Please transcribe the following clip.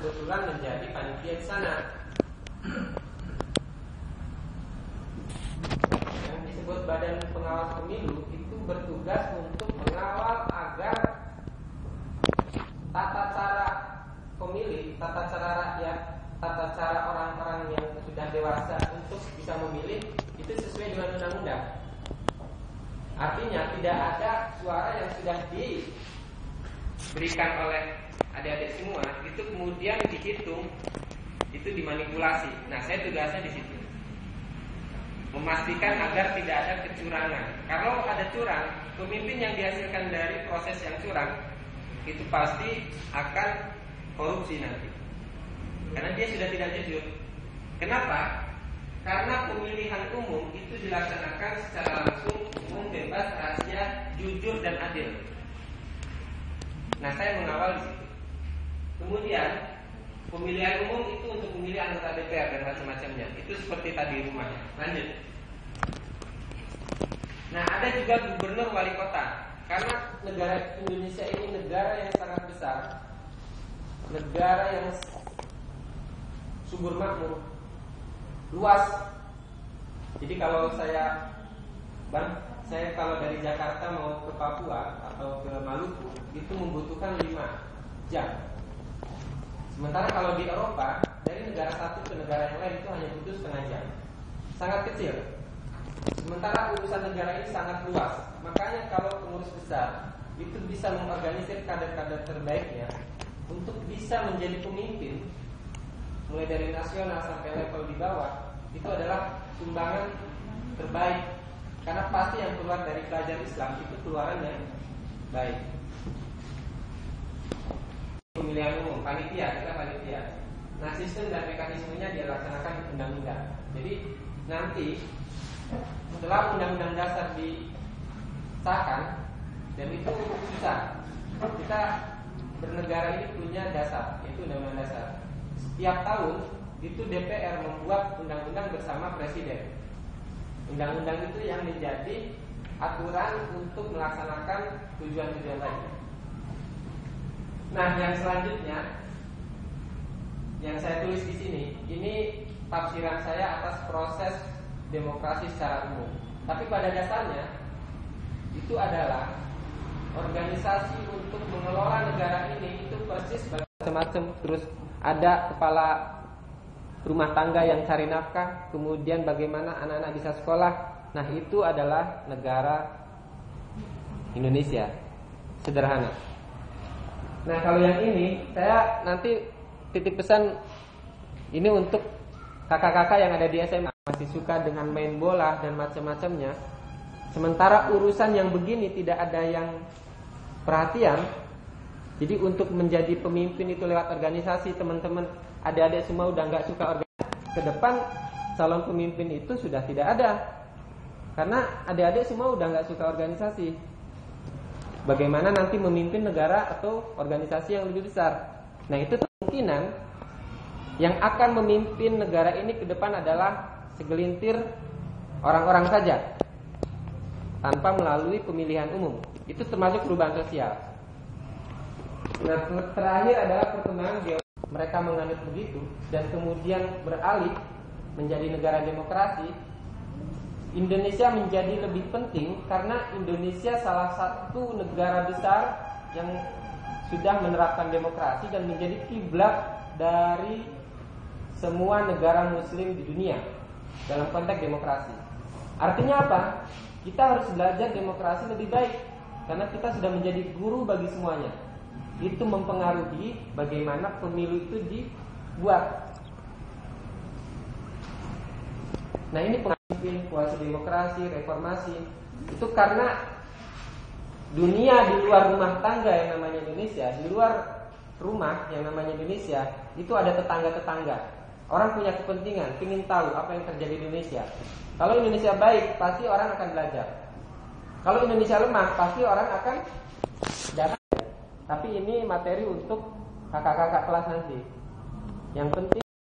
kebetulan menjadi panitia di sana. Yang disebut Badan Pengawas Pemilu itu bertugas untuk mengawal agar tata cara pemilih, tata cara rakyat, tata cara orang-orang yang sudah dewasa untuk bisa memilih itu sesuai dengan undang-undang. Artinya tidak ada suara yang sudah diberikan oleh adik-adik semua itu kemudian dihitung, itu dimanipulasi. Nah, saya tugasnya di situ, memastikan agar tidak ada kecurangan. Kalau ada curang, pemimpin yang dihasilkan dari proses yang curang itu pasti akan korupsi nanti, karena dia sudah tidak jujur. Kenapa? Karena pemilihan umum itu dilaksanakan secara langsung, umum, bebas, rahasia, jujur dan adil. Nah, saya mengawal di situ. Kemudian pemilihan umum itu untuk memilih anggota DPR dan macam-macamnya. Itu seperti tadi rumahnya. Lanjut. Nah, ada juga gubernur wali kota. Karena negara Indonesia ini negara yang sangat besar, negara yang subur makmur, luas. Jadi kalau saya kalau dari Jakarta mau ke Papua atau ke Maluku itu membutuhkan 5 jam. Sementara kalau di Eropa, dari negara satu ke negara yang lain itu hanya butuh setengah jam. Sangat kecil. Sementara urusan negara ini sangat luas. Makanya kalau pengurus besar itu bisa mengorganisir kader-kader terbaiknya untuk bisa menjadi pemimpin, mulai dari nasional sampai level di bawah, itu adalah sumbangan terbaik. Karena pasti yang keluar dari pelajar Islam itu keluaran yang baik. Pemilihan umum, panitia, kita panitia. Nah, sistem dan mekanismenya dilaksanakan di undang-undang. Jadi nanti setelah undang-undang dasar disahkan, dan itu susah, kita bernegara ini punya dasar, yaitu undang-undang dasar. Setiap tahun itu DPR membuat undang-undang bersama presiden. Undang-undang itu yang menjadi aturan untuk melaksanakan tujuan-tujuan lain. Nah, yang selanjutnya yang saya tulis di sini, ini tafsiran saya atas proses demokrasi secara umum. Tapi pada dasarnya itu adalah organisasi untuk mengelola negara ini itu persis macam-macam. Terus ada kepala rumah tangga yang cari nafkah, kemudian bagaimana anak-anak bisa sekolah. Nah, itu adalah negara Indonesia. Sederhana. Nah, kalau yang ini saya nanti titip pesan ini untuk kakak-kakak yang ada di SMA, masih suka dengan main bola dan macam-macamnya. Sementara urusan yang begini tidak ada yang perhatian. Jadi untuk menjadi pemimpin itu lewat organisasi, teman-teman, adik-adik semua udah nggak suka organisasi. Ke depan calon pemimpin itu sudah tidak ada, karena adik-adik semua udah nggak suka organisasi. Bagaimana nanti memimpin negara atau organisasi yang lebih besar? Nah, itu kemungkinan yang akan memimpin negara ini ke depan adalah segelintir orang-orang saja, tanpa melalui pemilihan umum. Itu termasuk perubahan sosial. Nah, terakhir adalah perkembangan geopolitik. Mereka menganut begitu dan kemudian beralih menjadi negara demokrasi. Indonesia menjadi lebih penting karena Indonesia salah satu negara besar yang sudah menerapkan demokrasi dan menjadi kiblat dari semua negara muslim di dunia dalam konteks demokrasi. Artinya apa? Kita harus belajar demokrasi lebih baik karena kita sudah menjadi guru bagi semuanya. Itu mempengaruhi bagaimana pemilu itu dibuat. Nah, ini pemimpin kuasa demokrasi, reformasi. Itu karena dunia di luar rumah tangga yang namanya Indonesia, di luar rumah yang namanya Indonesia, itu ada tetangga-tetangga. Orang punya kepentingan, ingin tahu apa yang terjadi di Indonesia. Kalau Indonesia baik, pasti orang akan belajar. Kalau Indonesia lemah, pasti orang akan datang. Tapi ini materi untuk kakak-kakak kelas nanti. Yang penting